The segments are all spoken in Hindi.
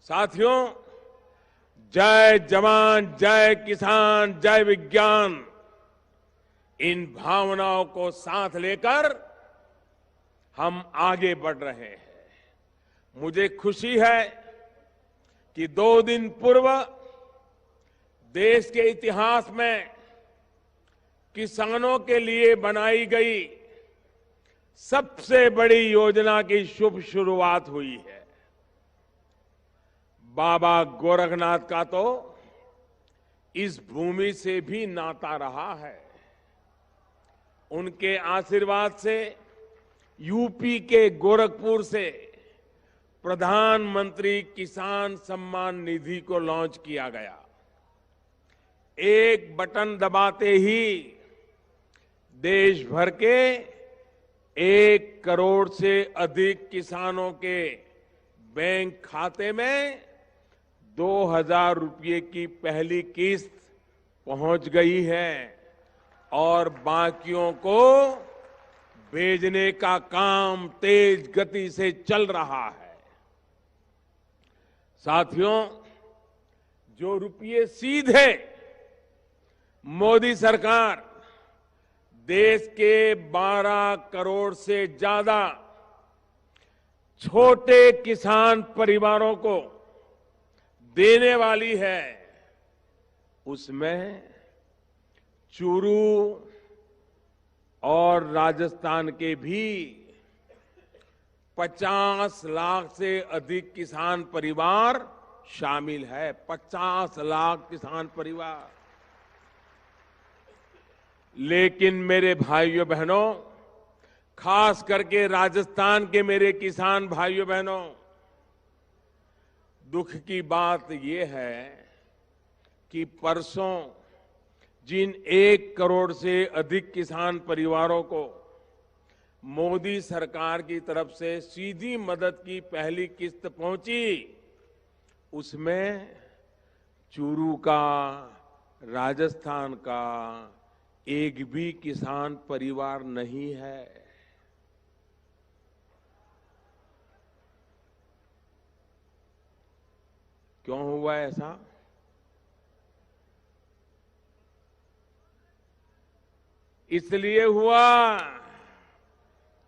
साथियों, जय जवान, जय किसान, जय विज्ञान, इन भावनाओं को साथ लेकर हम आगे बढ़ रहे हैं। मुझे खुशी है कि 2 दिन पूर्व देश के इतिहास में किसानों के लिए बनाई गई सबसे बड़ी योजना की शुभ शुरुआत हुई है। बाबा गोरखनाथ का तो इस भूमि से भी नाता रहा है। उनके आशीर्वाद से यूपी के गोरखपुर से प्रधानमंत्री किसान सम्मान निधि को लॉन्च किया गया। एक बटन दबाते ही देश भर के 1 करोड़ से अधिक किसानों के बैंक खाते में 2,000 रुपये की पहली किस्त पहुंच गई है और बाकियों को भेजने का काम तेज गति से चल रहा है। साथियों, जो रुपये सीधे मोदी सरकार देश के 12 करोड़ से ज्यादा छोटे किसान परिवारों को देने वाली है, उसमें चूरू और राजस्थान के भी 50 लाख से अधिक किसान परिवार शामिल है। 50 लाख किसान परिवार। लेकिन मेरे भाइयों बहनों, खास करके राजस्थान के मेरे किसान भाइयों बहनों, दुख की बात यह है कि परसों जिन 1 करोड़ से अधिक किसान परिवारों को मोदी सरकार की तरफ से सीधी मदद की पहली किस्त पहुंची, उसमें चूरू का, राजस्थान का एक भी किसान परिवार नहीं है। क्यों हुआ ऐसा? इसलिए हुआ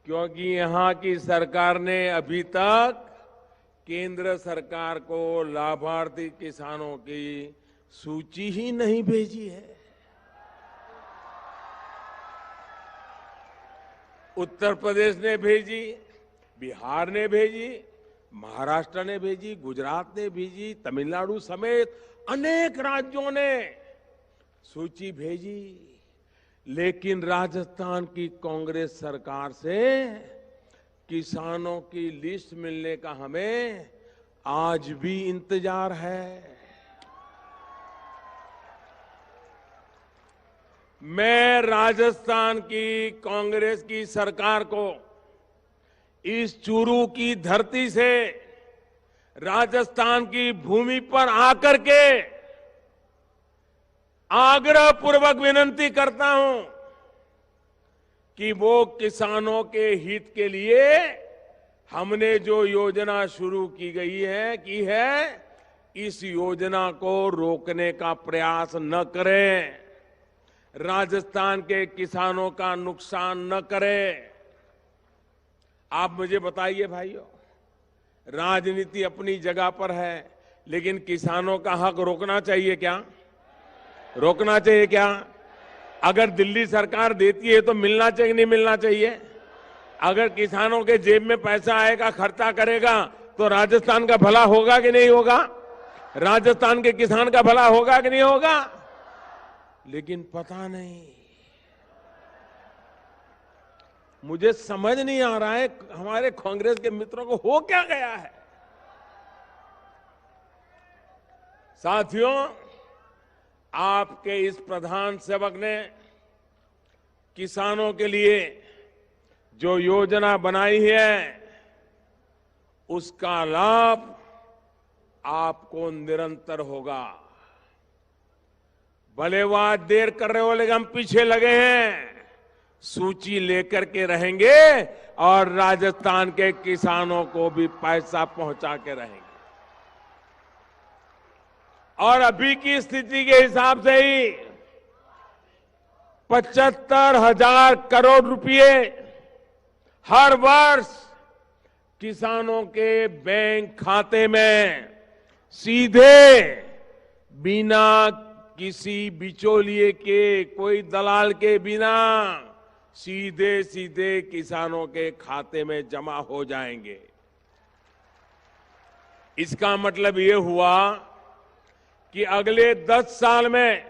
क्योंकि यहां की सरकार ने अभी तक केंद्र सरकार को लाभार्थी किसानों की सूची ही नहीं भेजी है। उत्तर प्रदेश ने भेजी, बिहार ने भेजी, महाराष्ट्र ने भेजी, गुजरात ने भेजी, तमिलनाडु समेत अनेक राज्यों ने सूची भेजी, लेकिन राजस्थान की कांग्रेस सरकार से किसानों की लिस्ट मिलने का हमें आज भी इंतजार है। मैं राजस्थान की कांग्रेस की सरकार को इस चूरू की धरती से, राजस्थान की भूमि पर आकर के आग्रह पूर्वक विनती करता हूं कि वो किसानों के हित के लिए हमने जो योजना शुरू की है, इस योजना को रोकने का प्रयास न करें, राजस्थान के किसानों का नुकसान न करें। आप मुझे बताइए भाइयों, राजनीति अपनी जगह पर है, लेकिन किसानों का हक रोकना चाहिए क्या? रोकना चाहिए क्या? अगर दिल्ली सरकार देती है तो मिलना चाहिए, नहीं मिलना चाहिए? अगर किसानों के जेब में पैसा आएगा, खर्चा करेगा, तो राजस्थान का भला होगा कि नहीं होगा? राजस्थान के किसान का भला होगा कि नहीं होगा? लेकिन पता नहीं, मुझे समझ नहीं आ रहा है हमारे कांग्रेस के मित्रों को हो क्या गया है। साथियों, आपके इस प्रधान सेवक ने किसानों के लिए जो योजना बनाई है, उसका लाभ आपको निरंतर होगा। भले वो आज देर कर रहे हो, लेकिन हम पीछे लगे हैं, सूची लेकर के रहेंगे और राजस्थान के किसानों को भी पैसा पहुंचा के रहेंगे। और अभी की स्थिति के हिसाब से ही 75,000 करोड़ रुपए हर वर्ष किसानों के बैंक खाते में सीधे, बिना किसी बिचौलिए के, कोई दलाल के बिना, सीधे सीधे किसानों के खाते में जमा हो जाएंगे। इसका मतलब ये हुआ कि अगले 10 साल में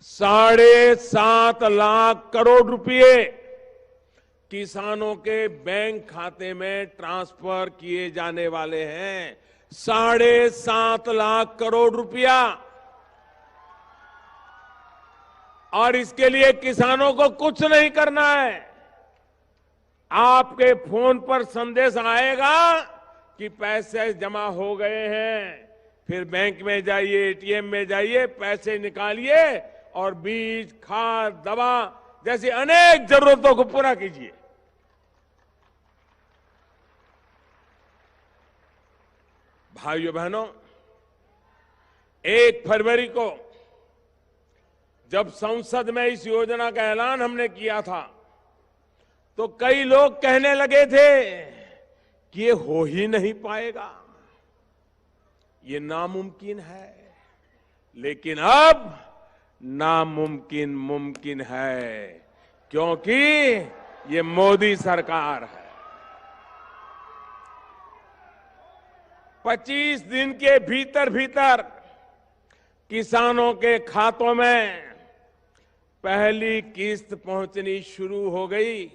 7.5 लाख करोड़ रुपए किसानों के बैंक खाते में ट्रांसफर किए जाने वाले हैं। 7.5 लाख करोड़ रुपया। और इसके लिए किसानों को कुछ नहीं करना है। आपके फोन पर संदेश आएगा कि पैसे जमा हो गए हैं, फिर बैंक में जाइए, एटीएम में जाइए, पैसे निकालिए और बीज, खाद, दवा जैसी अनेक जरूरतों को पूरा कीजिए। भाइयों बहनों, 1 फरवरी को जब संसद में इस योजना का ऐलान हमने किया था तो कई लोग कहने लगे थे कि ये हो ही नहीं पाएगा, ये नामुमकिन है। लेकिन अब नामुमकिन मुमकिन है, क्योंकि ये मोदी सरकार है। 25 दिन के भीतर भीतर किसानों के खातों में पहली किस्त पहुंचनी शुरू हो गई।